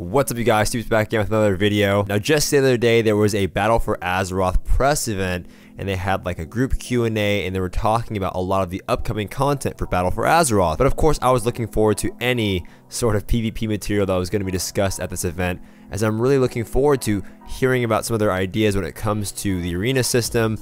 What's up, you guys? Stoopzz back again with another video. Now, just the other day, there was a Battle for Azeroth Press Event, and they had like a group Q&A, and they were talking about a lot of the upcoming content for Battle for Azeroth. But of course, I was looking forward to any sort of PvP material that was going to be discussed at this event, as I'm really looking forward to hearing about some of their ideas when it comes to the arena system,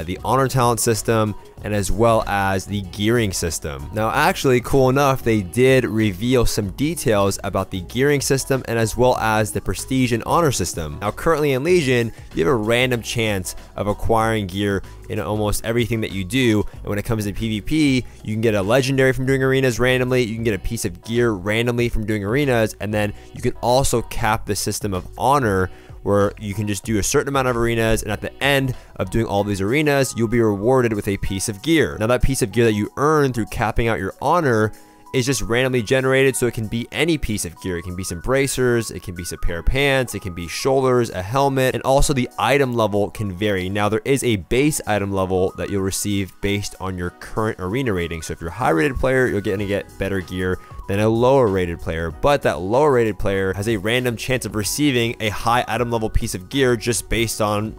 the honor talent system, and as well as the gearing system. Now, actually, cool enough, they did reveal some details about the gearing system and as well as the prestige and honor system. Now, currently in Legion, you have a random chance of acquiring gear in almost everything that you do, and when it comes to PvP, you can get a legendary from doing arenas randomly, you can get a piece of gear randomly from doing arenas, and then you can also cap the system of honor, where you can just do a certain amount of arenas, and at the end of doing all these arenas, you'll be rewarded with a piece of gear. Now, that piece of gear that you earn through capping out your honor is just randomly generated, so it can be any piece of gear. It can be some bracers, it can be some pair of pants, it can be shoulders, a helmet, and also the item level can vary. Now, there is a base item level that you'll receive based on your current arena rating. So if you're a high rated player, you're going to get better gear than a lower rated player, but that lower rated player has a random chance of receiving a high item level piece of gear just based on,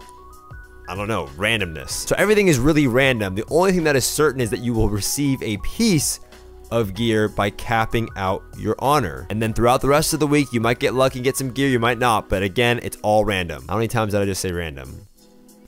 I don't know, randomness. So everything is really random. The only thing that is certain is that you will receive a piece of gear by capping out your honor, and then throughout the rest of the week you might get lucky and get some gear, you might not, but again, it's all random. How many times did I just say random?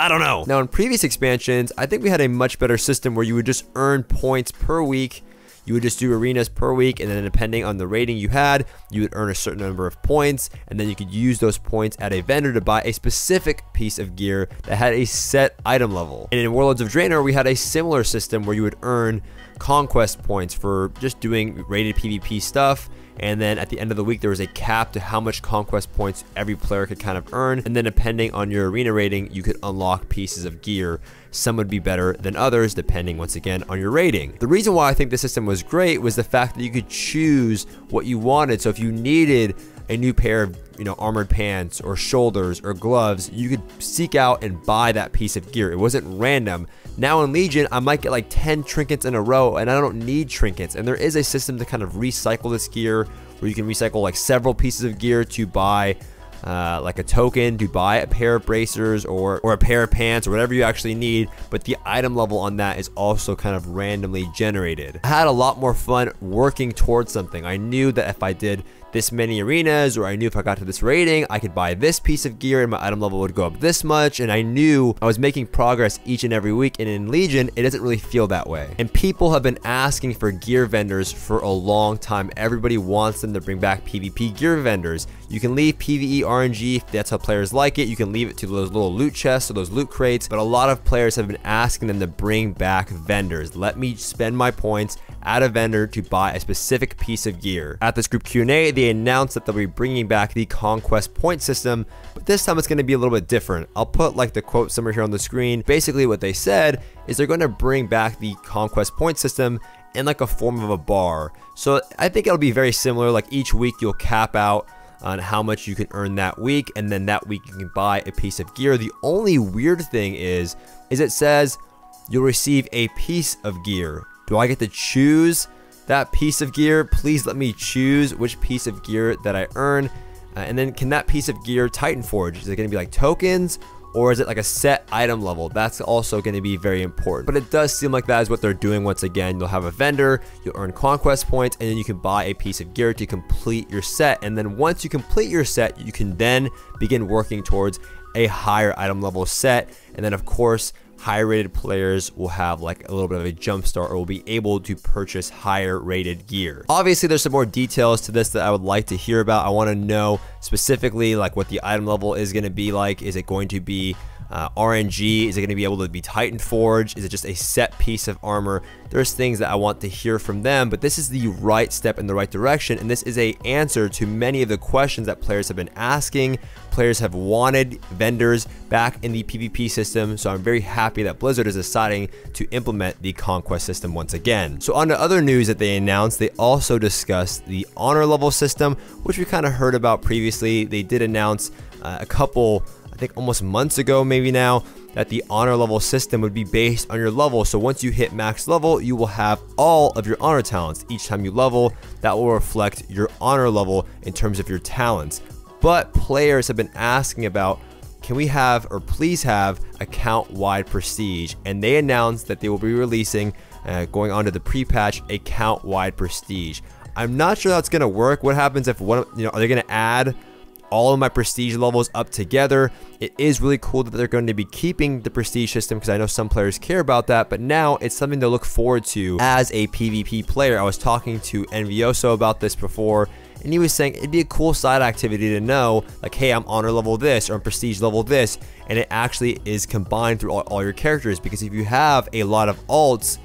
I don't know. Now, in previous expansions, I think we had a much better system where you would just earn points per week. You would just do arenas per week, and then depending on the rating you had, you would earn a certain number of points, and then you could use those points at a vendor to buy a specific piece of gear that had a set item level. And in Warlords of Draenor, we had a similar system where you would earn conquest points for just doing rated PvP stuff, and then at the end of the week there was a cap to how much conquest points every player could kind of earn, and then depending on your arena rating, you could unlock pieces of gear. Some would be better than others depending, once again, on your rating. The reason why I think the system was great was the fact that you could choose what you wanted. So if you needed a new pair of armored pants or shoulders or gloves, you could seek out and buy that piece of gear. It wasn't random. Now in Legion, I might get like 10 trinkets in a row, and I don't need trinkets, and there is a system to kind of recycle this gear where you can recycle like several pieces of gear to buy like a token to buy a pair of bracers or a pair of pants or whatever you actually need, but the item level on that is also kind of randomly generated. I had a lot more fun working towards something. I knew that if I did this many arenas, or I knew if I got to this rating, I could buy this piece of gear and my item level would go up this much, and I knew I was making progress each and every week. And in Legion, it doesn't really feel that way. And people have been asking for gear vendors for a long time. Everybody wants them to bring back PvP gear vendors. You can leave PvE RNG if that's how players like it. You can leave it to those little loot chests or those loot crates, but a lot of players have been asking them to bring back vendors. Let me spend my points at a vendor to buy a specific piece of gear. At this group Q&A, they announced that they'll be bringing back the conquest point system, but this time it's going to be a little bit different. I'll put like the quote somewhere here on the screen. Basically what they said is they're going to bring back the conquest point system in like a form of a bar. So I think it'll be very similar. Like each week you'll cap out on how much you can earn that week, and then that week you can buy a piece of gear. The only weird thing is it says you'll receive a piece of gear. Do I get to choose that piece of gear? Please let me choose which piece of gear that I earn. And then can that piece of gear Titan Forge? Is it going to be like tokens, or is it like a set item level? That's also going to be very important. But it does seem like that is what they're doing. Once again, you'll have a vendor, you'll earn conquest points, and then you can buy a piece of gear to complete your set. And then once you complete your set, you can then begin working towards a higher item level set. And then of course, higher rated players will have like a little bit of a jump start, or will be able to purchase higher rated gear. Obviously, there's some more details to this that I would like to hear about. I want to know specifically like what the item level is going to be like. Is it going to be RNG? Is it going to be able to be Titan Forge? Is it just a set piece of armor? There's things that I want to hear from them, but this is the right step in the right direction, and this is a answer to many of the questions that players have been asking. Players have wanted vendors back in the PvP system, so I'm very happy that Blizzard is deciding to implement the conquest system once again. So on to other news that they announced, they also discussed the honor level system, which we kind of heard about previously. They did announce a couple think almost months ago maybe now, that the honor level system would be based on your level. So once you hit max level, you will have all of your honor talents. Each time you level, that will reflect your honor level in terms of your talents. But players have been asking about, can we have, or please have, account-wide prestige? And they announced that they will be releasing, going on to the pre-patch, account-wide prestige. I'm not sure that's gonna work. What happens if one, are they gonna add all of my prestige levels up together? It is really cool that they're going to be keeping the prestige system, because I know some players care about that, but now it's something to look forward to as a PvP player. I was talking to Envioso about this before, and he was saying it'd be a cool side activity to know, like, hey, I'm honor level this, or I'm prestige level this, and it actually is combined through all your characters. Because if you have a lot of alts,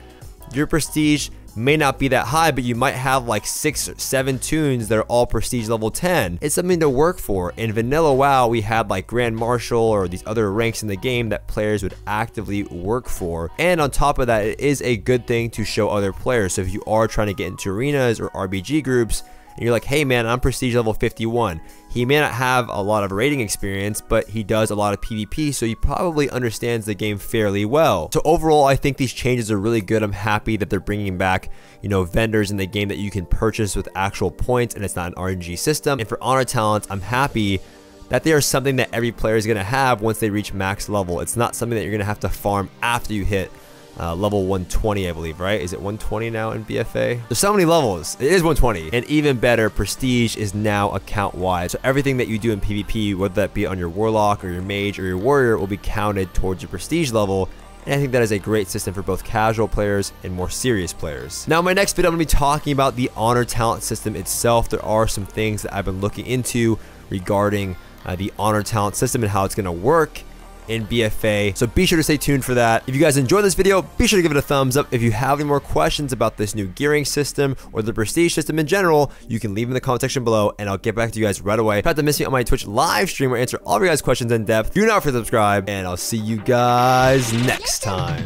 your prestige may not be that high, but you might have like 6 or 7 tunes that are all prestige level 10. It's something to work for. In vanilla WoW, we had like Grand Marshal or these other ranks in the game that players would actively work for. And on top of that, it is a good thing to show other players. So if you are trying to get into arenas or RBG groups, and you're like, hey man, I'm prestige level 51. He may not have a lot of raiding experience, but he does a lot of PvP, so he probably understands the game fairly well. So overall, I think these changes are really good. I'm happy that they're bringing back, vendors in the game that you can purchase with actual points, and it's not an RNG system. And for honor talents, I'm happy that they are something that every player is gonna have once they reach max level. It's not something that you're gonna have to farm after you hit level 120, I believe, right? Is it 120 now in BFA? There's so many levels. It is 120. And even better, prestige is now account wide. So everything that you do in PvP, whether that be on your warlock or your mage or your warrior, will be counted towards your prestige level. And I think that is a great system for both casual players and more serious players. Now, in my next video, I'm going to be talking about the honor talent system itself. There are some things that I've been looking into regarding the honor talent system and how it's going to work in BFA, so be sure to stay tuned for that. If you guys enjoyed this video, be sure to give it a thumbs up. If you have any more questions about this new gearing system or the prestige system in general, you can leave in the comment section below and I'll get back to you guys right away. If you have to miss me on my Twitch live stream where I answer all of your guys' questions in depth, do not forget to subscribe, and I'll see you guys next time.